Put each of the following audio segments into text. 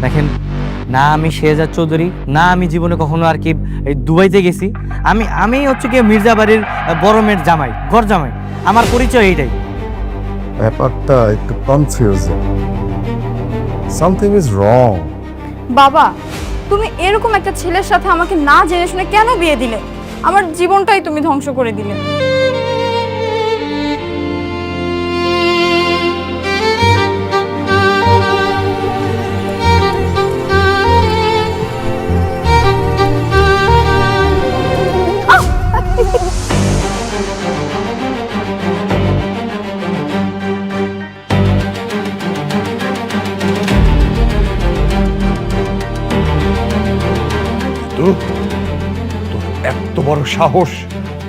দেখেন, না আমি শেহজাদ চৌধুরী, না আমি জীবনে কখনো আর কি এই দুবাইতে গেছি। আমি আমি হচ্ছে কি মির্জা বাড়ির বড় মেয়ের জামাই, ঘর জামাই। আমার পরিচয় এইটাই। ব্যাপারটা একটু কনফিউজিং। Something is wrong. বাবা, তুমি এরকম একটা ছেলের সাথে আমাকে না জেনে শুনে কেন বিয়ে দিলে? আমার জীবনটাই তুমি ধ্বংস করে দিলে। তোর এত বড় সাহস,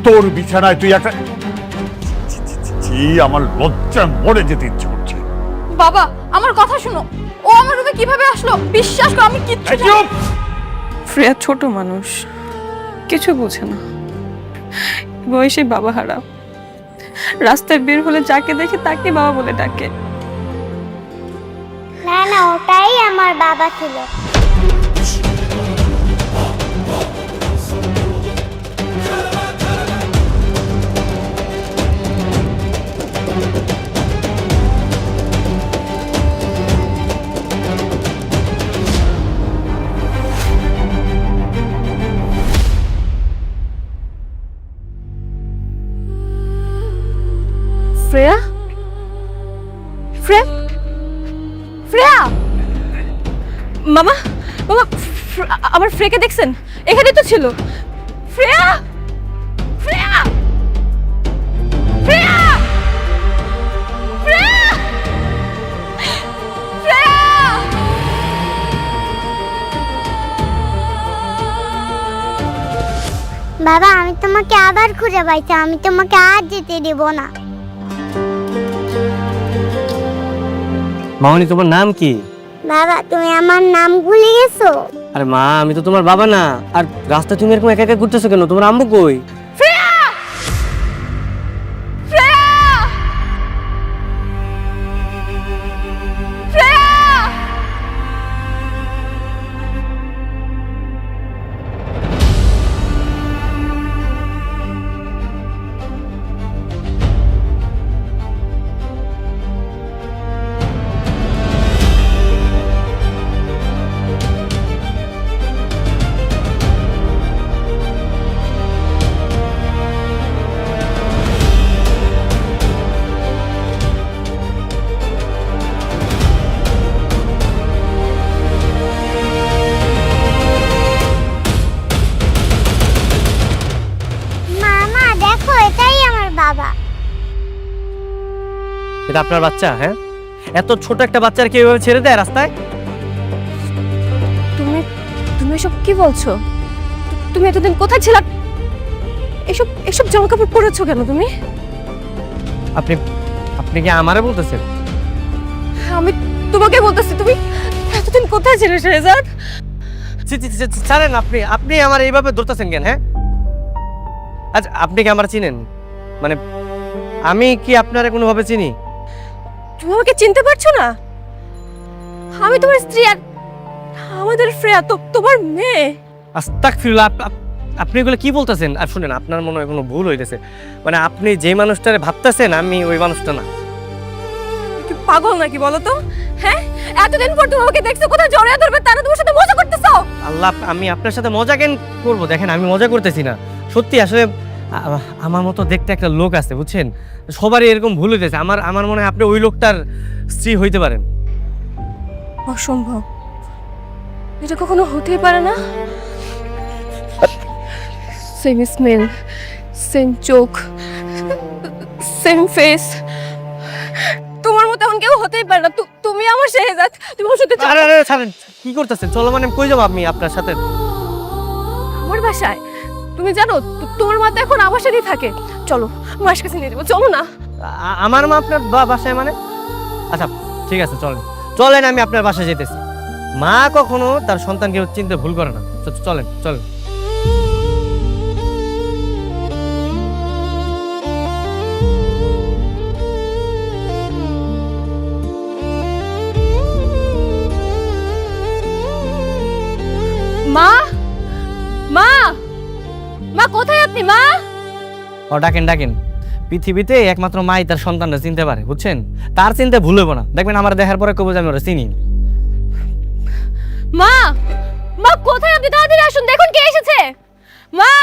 তোর বিছানায় তুই একটা আমার লজ্জা মরে যেতে ইচ্ছে করছে। বাবা, আমার কথা শোনো। ও আমার রুমে কিভাবে আসলো? বিশ্বাস করো, আমি কিচ্ছু জানি না। শ্রেয়া ছোট মানুষ, কিছু বোঝে না। বয়সে বাবা হারা, রাস্তায় বের হলে যাকে দেখে তাকে বাবা বলে ডাকে। না না, ওটাই আমার বাবা ছিল। শ্রেয়া, শ্রেয়া, শ্রেয়া, মামা মামা, আমার ফ্রেকে দেখছেন? এখানে তো ছিল। শ্রেয়া, শ্রেয়া, শ্রেয়া, শ্রেয়া, শ্রেয়া। বাবা, আমি তোমাকে আবার খুঁজে পাইছি, আমি তোমাকে আর যেতে দেব না। মামনি, তোমার নাম কি? বাবা, তুমি আমার নাম ভুলে গেছো? আরে মা, আমি তো তোমার বাবা না। আর রাস্তায় তুমি এরকম একা একা ঘুরতেছো কেন? তোমার আম্মু কই? শ্রেয়া, শ্রেয়া, শ্রেয়া। মামা দেখো, এটাই আমার বাবা। এটা আপনার বাচ্চা? হ্যাঁ, এত ছোট একটা বাচ্চার কি এভাবে ছেড়ে দেয় রাস্তায়? তুমি তুমি এসব কি বলছো? তুমি এতদিন কোথায় ছিলা? এসব এসব জামা কাপড় পরেছো কেন তুমি? আপনি আপনি কি আমারে বলতেছেন? আমি তোমাকে বলতেছি, তুমি এতদিন কোথায় ছিলে শেহজাদ? ছাড়েন। আপনি আপনি আমার এইভাবে ধরতেছেন কেন? হ্যাঁ, আচ্ছা, আপনি কি আমার চিনেন? মানে আমি কি আপনারে কোনোভাবে চিনি? তুমি আমাকে চিনতে পারছো না? আমি তোমার স্ত্রী, আর আমাদের শ্রেয়া তো তোমার মেয়ে। আস্তাগফিরুল্লাহ, আপনি এগুলো কি বলতেছেন? আর শুনেন, আপনার মনে হয় কোনো ভুল হইতেছে। মানে আপনি যে মানুষটারে ভাবতেছেন, আমি ওই মানুষটা না। কি পাগল নাকি বলো তো? হ্যাঁ, এতদিন পর তুমি আমাকে দেখছো, কোথায় জড়িয়ে ধরবে তারা তোমার সাথে মজা করতেছো। আল্লাহ, আমি আপনার সাথে মজা কেন করবো? দেখেন, আমি মজা করতেছি না, সত্যি। আসলে আমার মতো দেখতে একটা লোক আছে, বুঝছেন? সবারই এরকম ভুল হইতেছে। আমার মনে হয় আপনি ওই লোকটার স্ত্রী হইতে পারেন। অসম্ভব, এটা কখনো হতেই পারে না। সেম স্মেল, সেম চোখ, সেম ফেস। তোমার মতো এমন কেউ হতেই পারে না। তুমি আমার শেহজাদ, তুমি আমার সাথে আরে আরে ছাড়েন, কি করতেছেন? চলো, মানে কই যাবো আমি আপনার সাথে? আমার বাসায়। তুমি জানো তোমার মা তো এখন আমার সাথেই থাকে। চলো, মায়ের কাছে নিয়ে যাবো, চলো না। আমার মা আপনার বাসায় মানে? আচ্ছা ঠিক আছে, চলেন চলেন, আমি আপনার বাসায় যেতেছি। মা কখনো তার সন্তানকে চিনতে ভুল করে না। চলেন চলেন। আপনি মা? ও ডাকেন ডাকেন, পৃথিবীতে একমাত্র মাই তার সন্তানরা চিনতে পারে, বুঝছেন? তার চিন্তা ভুল হইব না, দেখবেন আমার দেখার পরে কবে আমি ওরা চিনি। মা, মা কোথায় আপনি? তাড়াতাড়ি আসুন, দেখুন কে এসেছে। মা,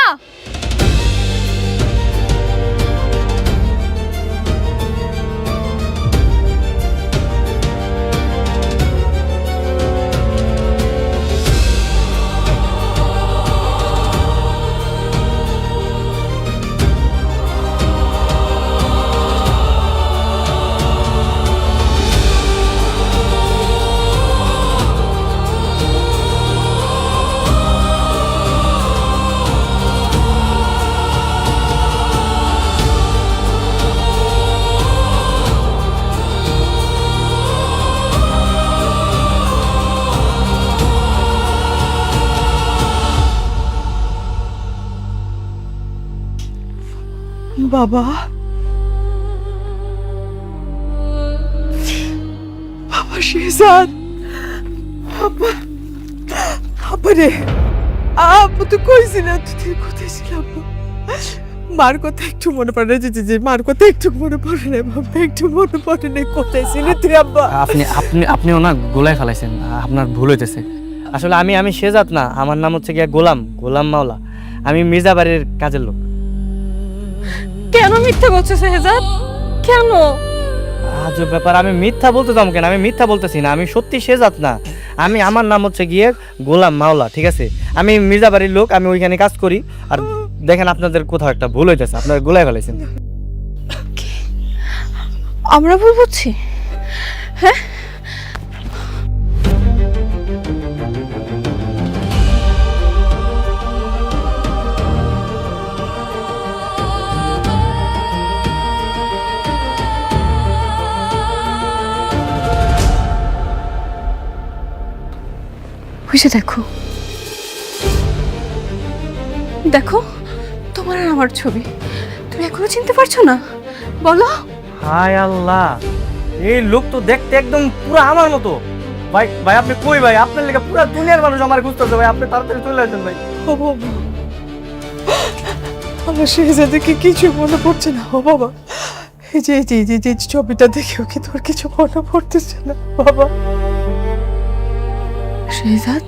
বাবা, বাবা শেহজাদ, আব্বা, আব্বা রে, আব্বা তো কইছিল তুই কোথায় ছিল আব্বা? মার কথা একটু মনে পড়ে, যে মার কথা একটু মনে পড়ে না বাবা, একটু মনে পড়ে না, কোথায় ছিল তুই আব্বা? আপনি আপনি আপনিও না গোলায় ফেলাইছেন, আপনার ভুল হইতেছে। আসলে আমি শেজাত না, আমার নাম হচ্ছে গিয়া গোলাম, গোলাম মাওলা। আমি মির্জা বাড়ির কাজের লোক। কেন মিথ্যা বলছো শেহজাদ? কেন? আজব ব্যাপার, আমি মিথ্যা বলতে যাবো কেন? আমি মিথ্যা বলতেছি না, আমি সত্যি শেজাত না। আমার নাম হচ্ছে গিয়ে গোলাম মাওলা, ঠিক আছে? আমি মির্জা বাড়ির লোক, আমি ওইখানে কাজ করি। আর দেখেন আপনাদের কোথাও একটা ভুল হইতেছে, আপনারা গোলায় ফেলাইছেন। আমরা ভুল বুঝছি? হ্যাঁ, বুঝে দেখো, দেখো তোমার আর আমার ছবি। তুমি এখনো চিনতে পারছো না? বলো। হায় আল্লাহ, এই লোক তো দেখতে একদম পুরো আমার মতো। ভাই ভাই আপনি কই ভাই? আপনার লেগে পুরো দুনিয়ার মানুষ আমার খুঁজতেছে ভাই, আপনি তাড়াতাড়ি চলে আসেন ভাই। ও বাবা, আমার শেহজাদকে কিছু মনে পড়ছে না। ও বাবা, এই যে ছবিটা দেখেও কি তোর কিছু মনে পড়তেছে না বাবা? শেহজাদ,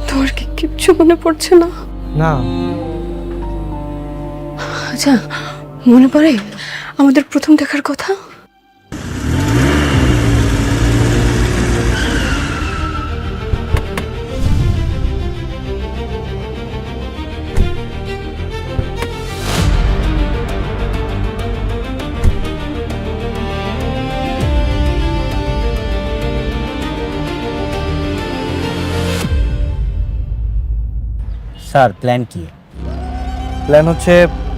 তোর কি কিচ্ছু মনে পড়ছে না? না। আচ্ছা, মনে পড়ে আমাদের প্রথম দেখার কথা? স্যার প্ল্যান কি? প্ল্যান হচ্ছে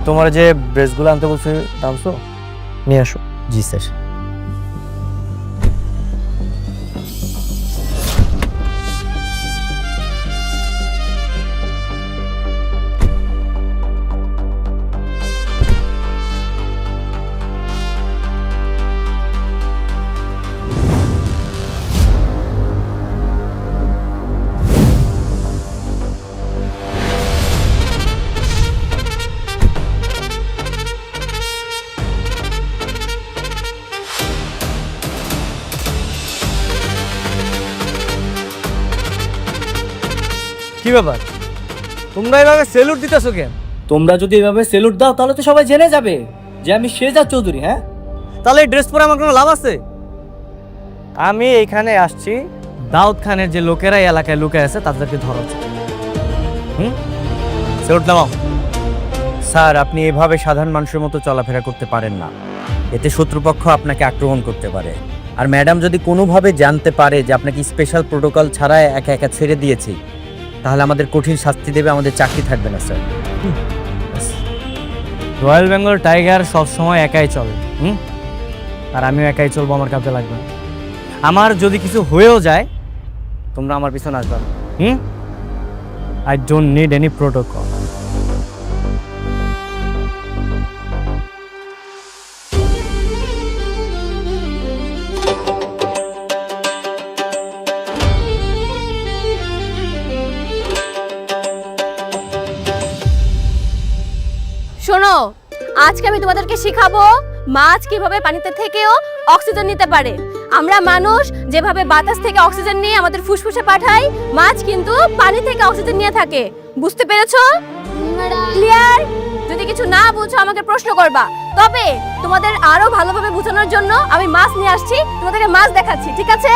তোমার যে ড্রেসগুলো আনতে বলছে আনছো, নিয়ে আসো। জি স্যার। কি ব্যাপার, তোমরা এভাবে সেলুট দিতেছো কেন? তোমরা যদি এভাবে সেলুট দাও তাহলে তো সবাই জেনে যাবে যে আমি শেহজাদ চৌধুরী। হ্যাঁ, তাহলে এই ড্রেস পরে আমার কোনো লাভ আছে? আমি এইখানে আসছি দাউদ খানের যে লোকেরা এই এলাকায় লুকিয়ে আছে তাদেরকে ধরা উচিত। সেলুট নামাও। স্যার আপনি এভাবে সাধারণ মানুষের মতো চলাফেরা করতে পারেন না, এতে শত্রুপক্ষ আপনাকে আক্রমণ করতে পারে। আর ম্যাডাম যদি কোনোভাবে জানতে পারে যে আপনাকে স্পেশাল প্রোটোকল ছাড়া একা একা ছেড়ে দিয়েছি, তাহলে আমাদের কঠিন শাস্তি দেবে, আমাদের চাকরি থাকবে না স্যার। রয়্যাল বেঙ্গল টাইগার সবসময় একাই চলে, আর আমিও একাই চলবো, আমার কাছে লাগবে না। আমার যদি কিছু হয়েও যায় তোমরা আমার পিছনে আসবে। I don't need any protocol. শোনো, আজকে আমি তোমাদেরকে শিখাবো মাছ কিভাবে পানিতে থেকেও অক্সিজেন নিতে পারে। আমরা মানুষ যেভাবে বাতাস থেকে অক্সিজেন নিয়ে আমাদের ফুসফুসে পাঠাই, মাছ কিন্তু পানি থেকে অক্সিজেন নিয়ে থাকে। বুঝতে পেরেছো? ক্লিয়ার? যদি কিছু না বুঝো আমাকে প্রশ্ন করবা। তবে তোমাদের আরো ভালোভাবে বোঝানোর জন্য আমি মাছ নিয়ে আসছি, তোমাদেরকে মাছ দেখাচ্ছি, ঠিক আছে?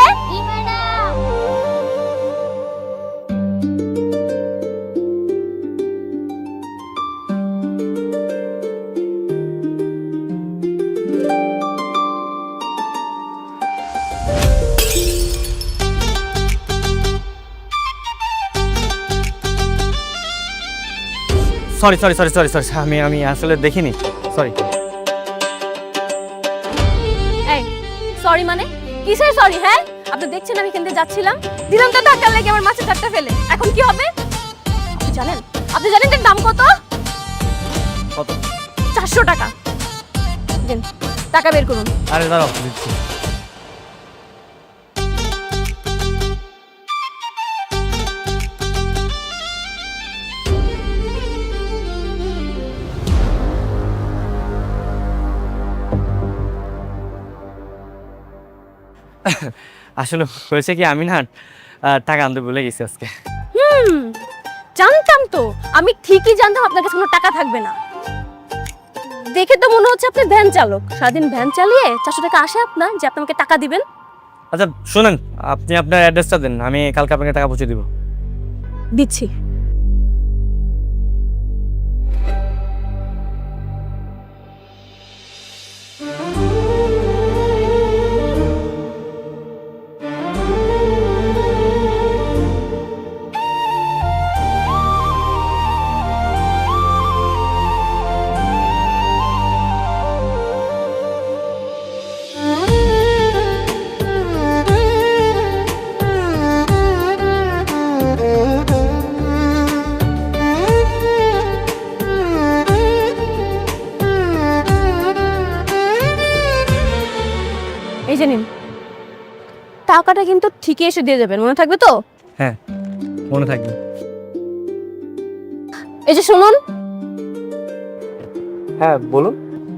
Sorry sorry sorry sorry sorry আমি আসলে দেখিনি, সরি। এই সরি মানে কিসের সরি? হ্যাঁ, আপনি দেখছেন আমি এখান থেকে যাচ্ছিলাম, দিলাম তো ধাক্কা লেগে আমার মাছের চারটা ফেলে। এখন কি হবে আপনি জানেন এর দাম কত? কত? 400 টাকা। দিন, টাকা বের করুন। আরে দাঁড়াও, দিচ্ছি। আসলে হয়েছে কি, আমি না টাকা আনতে ভুলে গেছি আজকে। জানতাম তো, আমি ঠিকই জানতাম আপনার কাছে কোনো টাকা থাকবে না। দেখে তো মনে হচ্ছে আপনি ভ্যান চালক, সারাদিন ভ্যান চালিয়ে 400 টাকা আসে আপনার, যে আপনি আমাকে টাকা দিবেন। আচ্ছা শুনেন, আপনি আপনার অ্যাড্রেসটা দেন, আমি কালকে আপনাকে টাকা পৌঁছে দিব। দিচ্ছি। এই যে নিন, টাকাটা কিন্তু ঠিকই এসে দিয়ে যাবেন, মনে থাকবে তো? হ্যাঁ, মনে থাকবে। এই যে শুনুন, হ্যাঁ বলুন।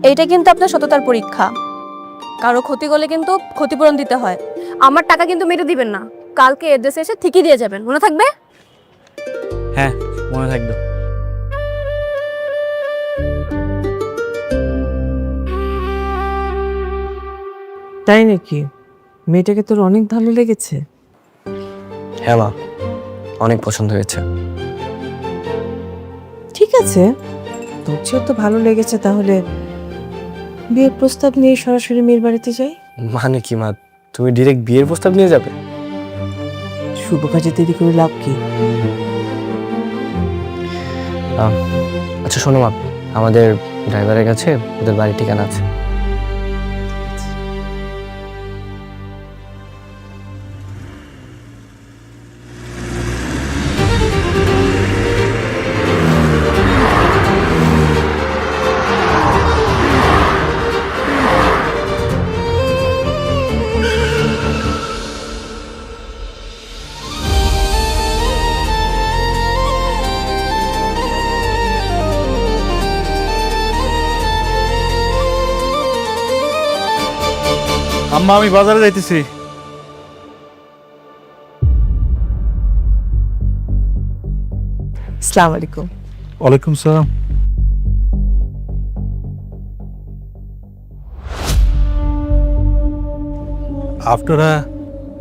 এইটা কিন্তু আপনার সততার পরীক্ষা। কারো ক্ষতি করলে কিন্তু ক্ষতিপূরণ দিতে হয়। আমার টাকা কিন্তু মেরে দিবেন না, কালকে এড্রেসে এসে ঠিকই দিয়ে যাবেন, মনে থাকবে? হ্যাঁ, মনে থাকবে। তাই নাকি? মেয়েটাকে তোর অনেক ভালো লেগেছে? হ্যাঁ মা, অনেক পছন্দ হয়েছে। ঠিক আছে, তোর চেয়েও তো ভালো লেগেছে, তাহলে বিয়ের প্রস্তাব নিয়ে সরাসরি মেয়ের বাড়িতে যাই। মানে কি মা, তুমি ডিরেক্ট বিয়ের প্রস্তাব নিয়ে যাবে? শুভ কাজে দেরি করে লাভ কি? আচ্ছা শোনো মা, আমাদের ড্রাইভারের কাছে ওদের বাড়ির ঠিকানা আছে। আম্মা, আমি বাজারে যাইতেছি। আসসালামু আলাইকুম। ওয়ালাইকুম সালাম। আপনারা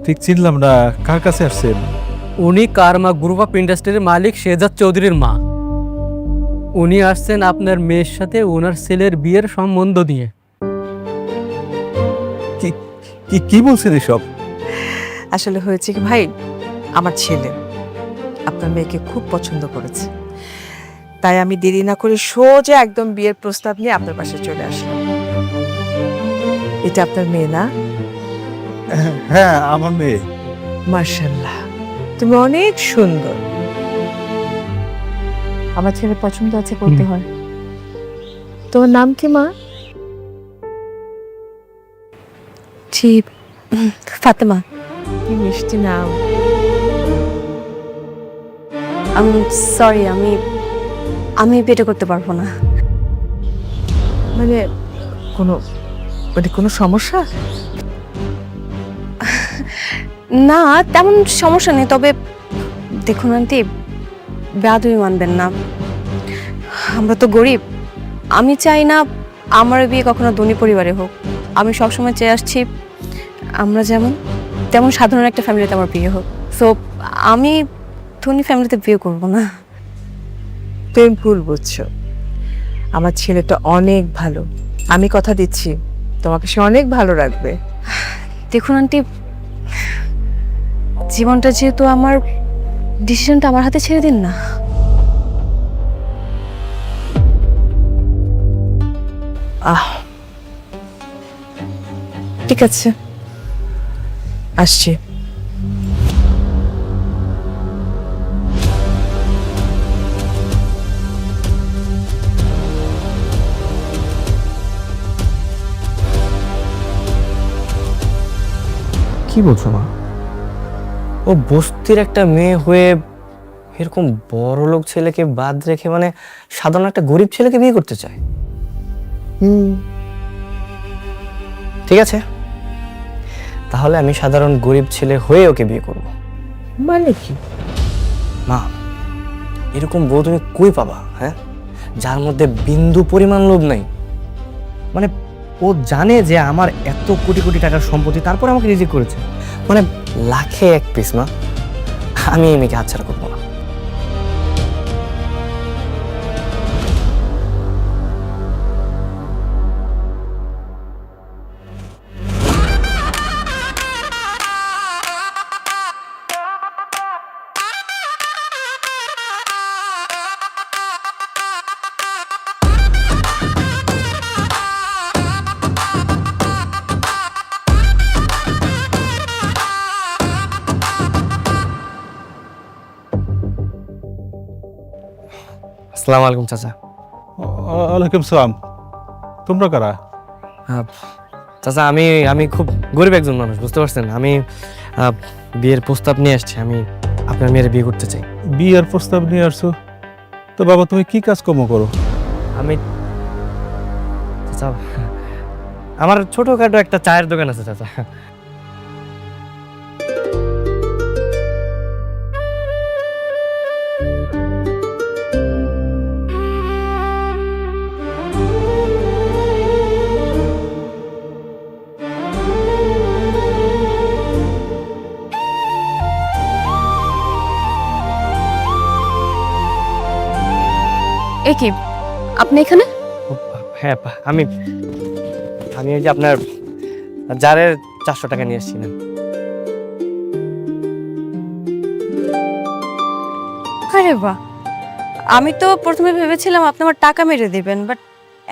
ঠিক চিনলাম না, কার কাছে আসছেন? উনি কারমা গ্রুপ অফ ইন্ডাস্ট্রির মালিক শেহজাদ চৌধুরীর মা। উনি আসছেন আপনার মেয়ের সাথে ওনার ছেলের বিয়ের সম্বন্ধ নিয়ে। কি বলছেন এসব? আসলে হয়েছে কি ভাই, আমার ছেলে আপনার মেয়েকে খুব পছন্দ করেছে, তাই আমি দেরি না করে সোজা একদম বিয়ের প্রস্তাব নিয়ে আপনার পাশে চলে আসলাম। এটা আপনার মেয়ে না? হ্যাঁ, আমার মেয়ে। মাশাআল্লাহ, তুমি অনেক সুন্দর। আমার ছেলে পছন্দ আছে, করতে হয়। তোমার নাম কি মা? জি, ফাতেমা। কি মিষ্টি নাম। সরি, আমি বিয়ে করতে পারবো না। মানে কোনো সমস্যা? না, তেমন সমস্যা নেই, তবে দেখুন আন্টি, বেয়াদবি মানবেন না, আমরা তো গরিব। আমি চাই না আমার বিয়ে কখনো ধনী পরিবারে হোক। আমি সবসময় চেয়ে আসছি আমরা যেমন তেমন সাধারণ একটা ফ্যামিলিতে আমার বিয়ে হোক। সো আমি ধনী ফ্যামিলিতে বিয়ে করব না। তুমি ভুল বুঝছো। আমার ছেলেটা অনেক ভালো, আমি কথা দিচ্ছি তোমাকে সে অনেক ভালো রাখবে। দেখুন আন্টি, জীবনটা যেহেতু আমার, ডিসিশনটা আমার হাতে ছেড়ে দিন না। ঠিক আছে, আসছি। কি বলছো মা? ও বস্তির একটা মেয়ে হয়ে এরকম বড় লোক ছেলেকে বাদ রেখে মানে সাধারণ একটা গরিব ছেলেকে বিয়ে করতে চায়? ঠিক আছে, তাহলে আমি সাধারণ গরিব ছেলে হয়ে ওকে বিয়ে করব। মানে কি? মা, এরকম বউ তুমি কই পাবা? হ্যাঁ, যার মধ্যে বিন্দু পরিমাণ লোভ নাই। মানে ও জানে যে আমার এত কোটি কোটি টাকার সম্পত্তি, তারপর আমাকে রিজেক্ট করেছে। মানে লাখে এক পিস। মা, আমি এই মেয়েকে হাতছাড়া করবো না। আসসালামু আলাইকুম চাচা। ওয়ালাইকুম সালাম। তোমরা কারা? চাচা, আমি খুব গরিব একজন মানুষ, বুঝতে পারছেন? আমি বিয়ের প্রস্তাব নিয়ে আসছি। আমি আপনার মেয়ের বিয়ে করতে চাই। বিয়ের প্রস্তাব নিয়ে আসছো? তো বাবা তুমি কি কাজকর্ম করো? আমি চাচা, আমার ছোটখাটো একটা চায়ের দোকান আছে চাচা। এ কি, আপনি এখানে? হ্যাঁ, আমি এই যে আপনার জারের 400 টাকা নিয়ে এসেছিলেন। আরে বাহ, আমি তো প্রথমে ভেবেছিলাম আপনি আমার টাকা মেরে দিবেন, বাট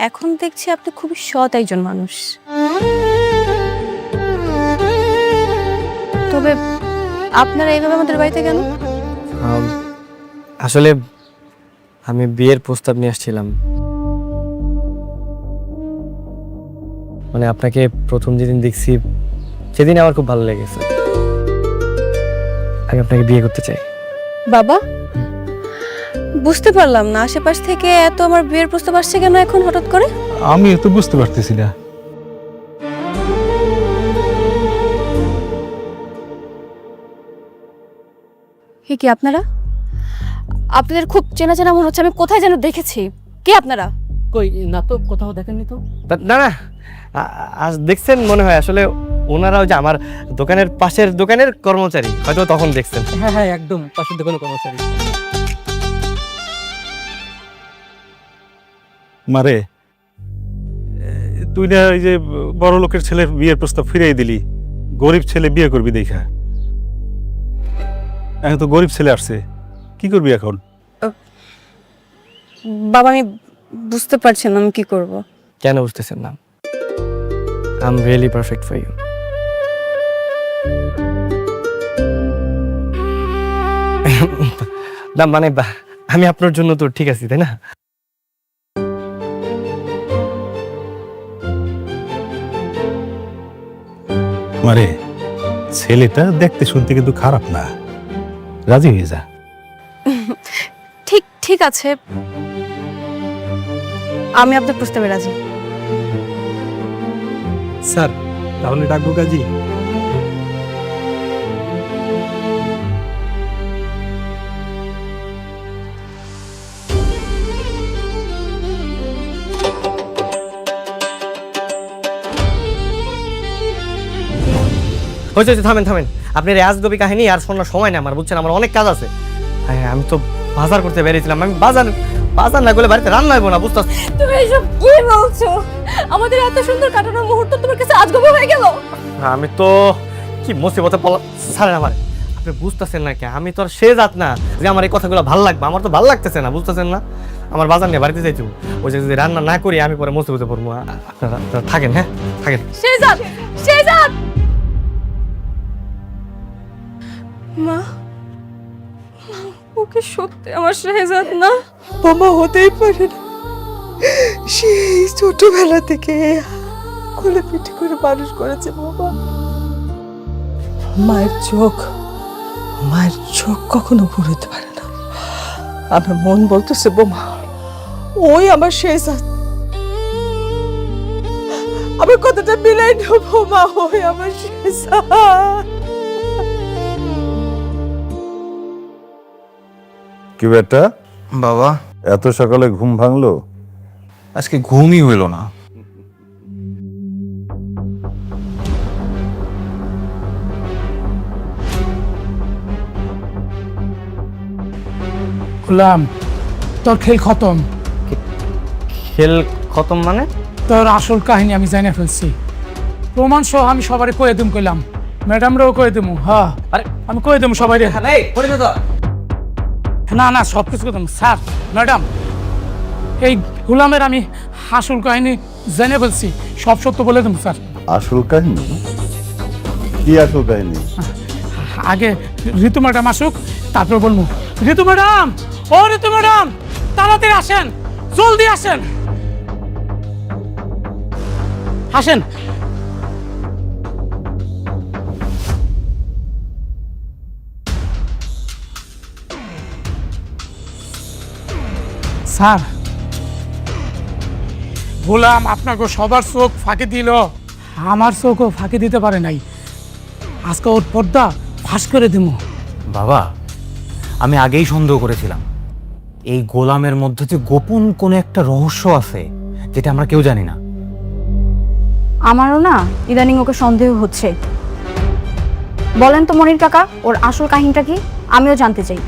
এখন দেখছি আপনি খুবই সৎ একজন মানুষ। তবে আপনারা এইভাবে আমাদের বাড়িতে কেন? আসলে আমি বিয়ের প্রস্তাব নিয়ে আসছিলাম। মানে আপনাকে প্রথম যেদিন দেখছি সেদিন আমার খুব ভালো লেগেছে। আমি আপনাকে বিয়ে করতে চাই। বাবা, বুঝতে পারলাম না, আশেপাশ থেকে এত আমার বিয়ের প্রস্তাব আসছে কেন এখন হঠাৎ করে? আমি তো বুঝতে পারতেছি না। কি আপনারা? আপনাদের খুব চেনা চেনা মনে হচ্ছে, আমি কোথায় যেন দেখেছি। কে আপনারা? কই না তো, কোথাও দেখেননি তো। না না, আজ দেখছেন মনে হয়। আসলে ওনারা ওই যে আমার দোকানের পাশের দোকানের কর্মচারী, হয়তো তখন দেখছেন। হ্যাঁ হ্যাঁ, একদম পাশের দোকানে কর্মচারী। মারে, তুই না এই যে বড় লোকের ছেলের বিয়ের প্রস্তাব ফিরিয়ে দিলি, গরিব ছেলে বিয়ে করবি দেখা। এখন তো গরিব ছেলে আসছে, কি করবি এখন? বাবা, আমি বুঝতে পারছি না আমি কি করব। কেন বুঝতেছেন না? I am really perfect for you. না মানে আমি আপনার জন্য তো ঠিক আছি, তাই না? মারে, ছেলেটা দেখতে শুনতে কিন্তু খারাপ না, রাজি হয়ে যা। ঠিক ঠিক আছে, আমি আপনার প্রস্তাবে রাজি। স্যার তাহলে ডাকবো কাজী? হয়েছে থামেন থামেন, আপনার এই আজগবি কাহিনী আর শোনার সময় নেই আমার, বুঝছেন? আমার অনেক কাজ আছে। হ্যাঁ আমি তো বাজার করতে বেরিয়েছিলাম, আমি বাজার বাজার না করলে বাড়িতে রান্না হইব না, বুঝতে তুমি এসব কি বলছো? আমাদের এত সুন্দর কাটানোর মুহূর্ত তোমার কাছে আজগবি হয়ে গেল? আমি তো কি মুসিবতে পড়লাম ছাড়েন আমার। আপনি বুঝতেছেন না কে, আমি তো আর সে জাত না যে আমার এই কথাগুলো ভালো লাগবে, আমার তো ভালো লাগতেছে না, বুঝতেছেন না? আমার বাজার নিয়ে বাড়িতে যাইতে ওই যে যদি রান্না না করি আমি পরে মুসিবতে পড়বো। আপনারা থাকেন, হ্যাঁ থাকেন। শেহজাদ, শেহজাদ! মা, ওকে সত্যি আমার শেহজাদ না? বোমা হতেই পারে না। সেই ছোটবেলা থেকে কোলে পিঠে করে মানুষ করেছে বাবা। মায়ের চোখ কখনো ঘুরতে পারে না। আমার মন বলতেছে বোমা ওই আমার শেহজাদ। আমার কথাটা মিলাই না বোমা, ওই আমার শেহজাদ। কি বেটা, বাবা, এত সকালে ঘুম ভাঙলো? আজকে ঘুমই হইল না। গোলাম, তোর খেল খতম। খেল খতম মানে? তোর আসল কাহিনী আমি জানে ফেলছি। প্রমাণ সহ আমি সবারে কয়ে দিম কইলাম, ম্যাডামরাও কয়ে দিমু। হ্যাঁ আরে আমি কয়ে দিমু সবাই। এই পড়ে তো না না, সব কিছু কইতাম। স্যার, ম্যাডাম, এই গোলামের আমি আসল কাহিনী জেনে ফেলছি, সব সত্য বলে দেবো স্যার। আসল কাহিনী? কি আসল কাহিনী? আগে ঋতু ম্যাডাম আসুক, তারপর বলবো। ঋতু ম্যাডাম, ও ঋতু ম্যাডাম, তাড়াতাড়ি আসেন, জলদি আসেন, আসেন। স্যার, গোলাম আপনাকে সবার চোখ ফাঁকি দিল, আমার চোখও ফাঁকি দিতে পারে নাই। আজকে ওর পর্দা ফাঁস করে দিব। বাবা, আমি আগেই সন্দেহ করেছিলাম এই গোলামের মধ্যে যে গোপন কোনো একটা রহস্য আছে যেটা আমরা কেউ জানি না। আমারও না ইদানিং ওকে সন্দেহ হচ্ছে। বলেন তো মনির কাকা, ওর আসল কাহিনীটা কি? আমিও জানতে চাই।